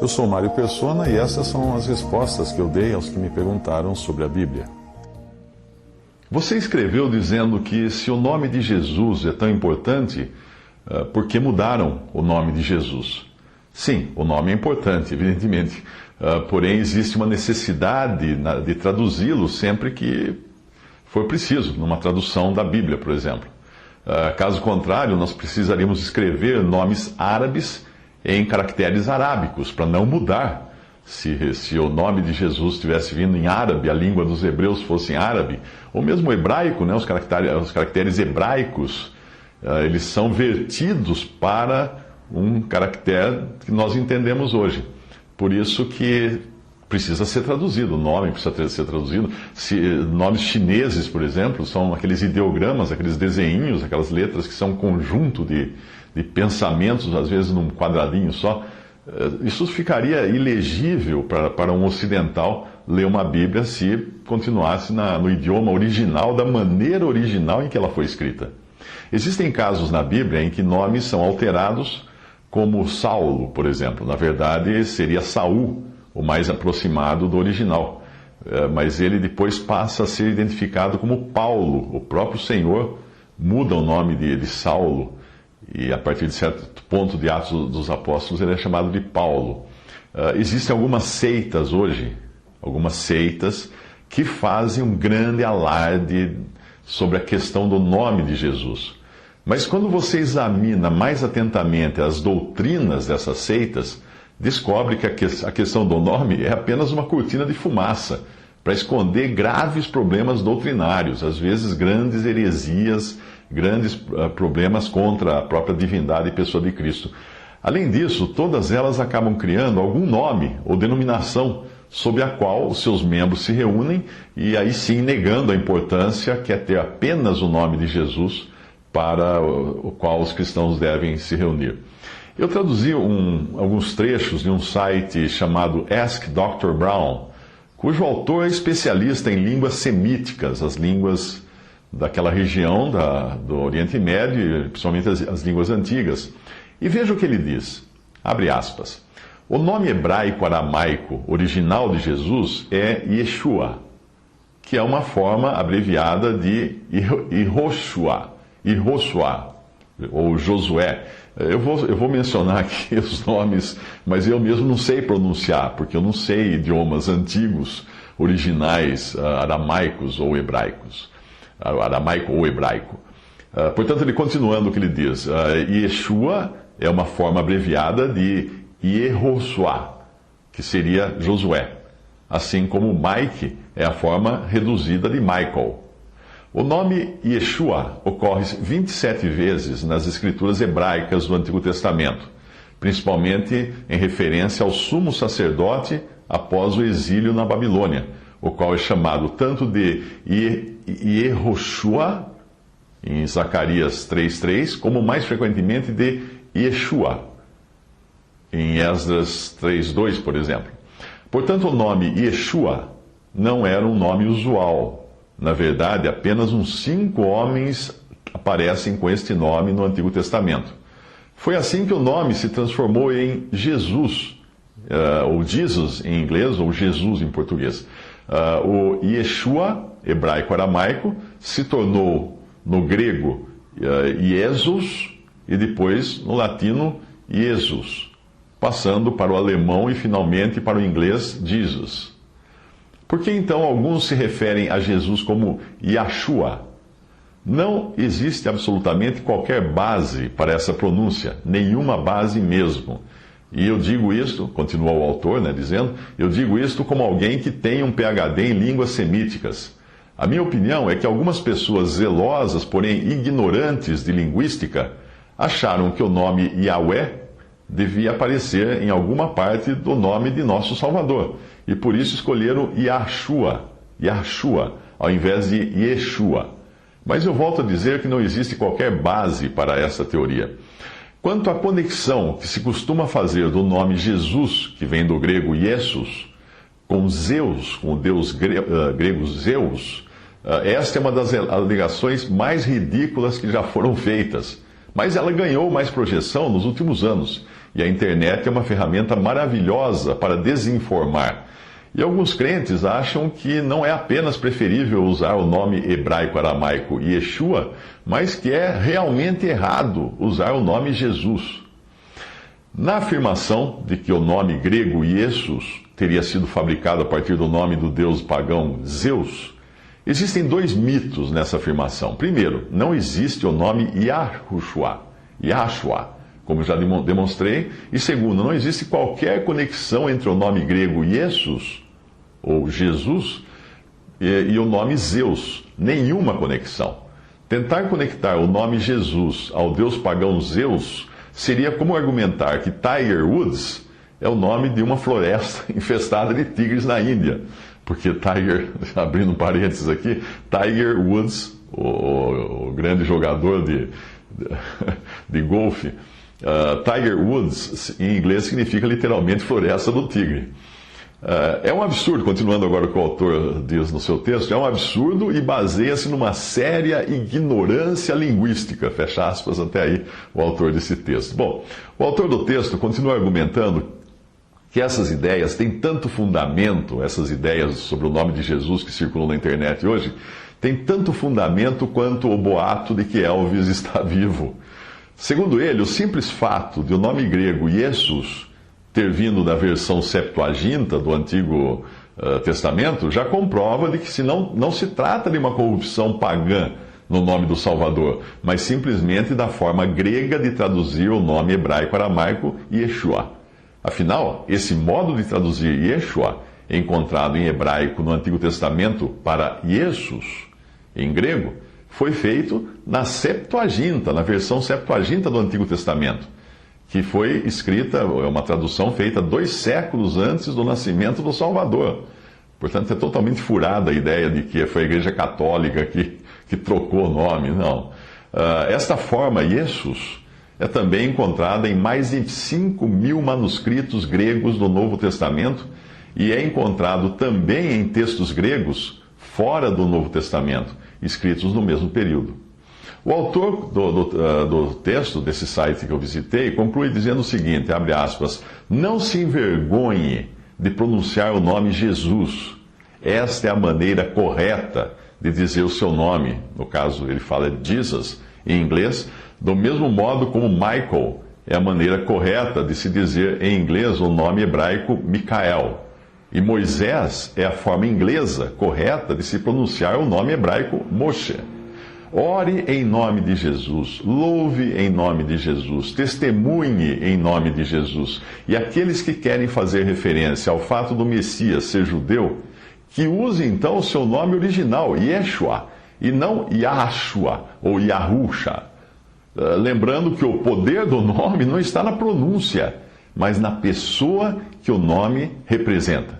Eu sou Mário Persona e essas são as respostas que eu dei aos que me perguntaram sobre a Bíblia. Você escreveu dizendo que se o nome de Jesus é tão importante, por que mudaram o nome de Jesus? Sim, o nome é importante, evidentemente. Porém, existe uma necessidade de traduzi-lo sempre que for preciso, numa tradução da Bíblia, por exemplo. Caso contrário, nós precisaríamos escrever nomes árabes em caracteres arábicos, para não mudar. Se o nome de Jesus tivesse vindo em árabe, a língua dos hebreus fosse em árabe, ou mesmo hebraico, né, os caracteres hebraicos, eles são vertidos para um caractere que nós entendemos hoje. Por isso que precisa ser traduzido, o nome precisa ser traduzido. Nomes chineses, por exemplo, são aqueles ideogramas, aqueles desenhinhos, aquelas letras que são um conjunto de pensamentos, às vezes num quadradinho só. Isso ficaria ilegível para um ocidental ler uma Bíblia se continuasse no idioma original, da maneira original em que ela foi escrita. Existem casos na Bíblia em que nomes são alterados, como Saulo, por exemplo. Na verdade, seria Saul, o mais aproximado do original. Mas ele depois passa a ser identificado como Paulo. O próprio Senhor muda o nome de Saulo. E a partir de certo ponto de Atos dos Apóstolos, ele é chamado de Paulo. Existem algumas seitas hoje, algumas seitas que fazem um grande alarde sobre a questão do nome de Jesus. Mas quando você examina mais atentamente as doutrinas dessas seitas, descobre que a questão do nome é apenas uma cortina de fumaça para esconder graves problemas doutrinários, às vezes grandes heresias, grandes problemas contra a própria divindade e pessoa de Cristo. Além disso, todas elas acabam criando algum nome ou denominação sob a qual os seus membros se reúnem e aí sim negando a importância que é ter apenas o nome de Jesus para o qual os cristãos devem se reunir. Eu traduzi alguns trechos de um site chamado Ask Dr. Brown, cujo autor é especialista em línguas semíticas, as línguas daquela região do Oriente Médio, principalmente as línguas antigas. E veja o que ele diz, abre aspas, o nome hebraico aramaico original de Jesus é Yeshua, que é uma forma abreviada de Yehoshua, ou Josué. Eu vou mencionar aqui os nomes, mas eu mesmo não sei pronunciar, porque eu não sei idiomas antigos, originais, aramaicos ou hebraicos. Aramaico ou hebraico. Portanto, ele continuando o que ele diz, Yeshua é uma forma abreviada de Yehoshua, que seria Josué, assim como Mike é a forma reduzida de Michael. O nome Yeshua ocorre 27 vezes nas escrituras hebraicas do Antigo Testamento, principalmente em referência ao sumo sacerdote após o exílio na Babilônia, o qual é chamado tanto de Yehoshua, em Zacarias 3:3, como mais frequentemente de Yeshua, em Esdras 3:2, por exemplo. Portanto, o nome Yeshua não era um nome usual. Na verdade, apenas uns 5 homens aparecem com este nome no Antigo Testamento. Foi assim que o nome se transformou em Jesus, ou Jesus em inglês, ou Jesus em português. O Yeshua, hebraico-aramaico, se tornou no grego Iesus e depois no latino Jesus, passando para o alemão e finalmente para o inglês Jesus. Por que então alguns se referem a Jesus como Yahshua? Não existe absolutamente qualquer base para essa pronúncia, nenhuma base mesmo. E eu digo isto, continua o autor, dizendo, eu digo isto como alguém que tem um PhD em línguas semíticas. A minha opinião é que algumas pessoas zelosas, porém ignorantes de linguística, acharam que o nome Yahweh devia aparecer em alguma parte do nome de nosso Salvador. E por isso escolheram Yahshua, ao invés de Yeshua. Mas eu volto a dizer que não existe qualquer base para essa teoria. Quanto à conexão que se costuma fazer do nome Jesus, que vem do grego Jesus, com Zeus, com o deus grego Zeus, esta é uma das alegações mais ridículas que já foram feitas. Mas ela ganhou mais projeção nos últimos anos. E a internet é uma ferramenta maravilhosa para desinformar. E alguns crentes acham que não é apenas preferível usar o nome hebraico-aramaico Yeshua, mas que é realmente errado usar o nome Jesus. Na afirmação de que o nome grego Jesus teria sido fabricado a partir do nome do deus pagão Zeus, existem dois mitos nessa afirmação. Primeiro, não existe o nome Yahshua, como já demonstrei. E segundo, não existe qualquer conexão entre o nome grego Jesus, ou Jesus, e o nome Zeus. Nenhuma conexão. Tentar conectar o nome Jesus ao deus pagão Zeus seria como argumentar que Tiger Woods é o nome de uma floresta infestada de tigres na Índia. Porque Tiger, abrindo parênteses aqui, Tiger Woods, o grande jogador de golfe, Tiger Woods, em inglês, significa literalmente floresta do tigre. É um absurdo, continuando agora o que o autor diz no seu texto, é um absurdo e baseia-se numa séria ignorância linguística, fecha aspas, até aí o autor desse texto. Bom, o autor do texto continua argumentando que essas ideias têm tanto fundamento, essas ideias sobre o nome de Jesus que circulam na internet hoje, têm tanto fundamento quanto o boato de que Elvis está vivo. Segundo ele, o simples fato de o nome grego Jesus ter vindo da versão Septuaginta do Antigo Testamento já comprova de que não se trata de uma corrupção pagã no nome do Salvador, mas simplesmente da forma grega de traduzir o nome hebraico-aramaico Yeshua. Afinal, esse modo de traduzir Yeshua, encontrado em hebraico no Antigo Testamento para Jesus, em grego, foi feito na Septuaginta, na versão Septuaginta do Antigo Testamento, que foi escrita, é uma tradução feita 2 séculos antes do nascimento do Salvador. Portanto, é totalmente furada a ideia de que foi a Igreja Católica que trocou o nome. Não. Esta forma, Jesus, é também encontrada em mais de 5.000 manuscritos gregos do Novo Testamento e é encontrado também em textos gregos fora do Novo Testamento, escritos no mesmo período. O autor do texto desse site que eu visitei conclui dizendo o seguinte, abre aspas, não se envergonhe de pronunciar o nome Jesus. Esta é a maneira correta de dizer o seu nome. No caso, ele fala Jesus em inglês, do mesmo modo como Michael é a maneira correta de se dizer em inglês o nome hebraico Micael. E Moisés é a forma inglesa correta de se pronunciar o nome hebraico Moshe. Ore em nome de Jesus, louve em nome de Jesus, testemunhe em nome de Jesus. E aqueles que querem fazer referência ao fato do Messias ser judeu, que use então o seu nome original, Yeshua, e não Yahshua ou Yahusha. Lembrando que o poder do nome não está na pronúncia, mas na pessoa que o nome representa.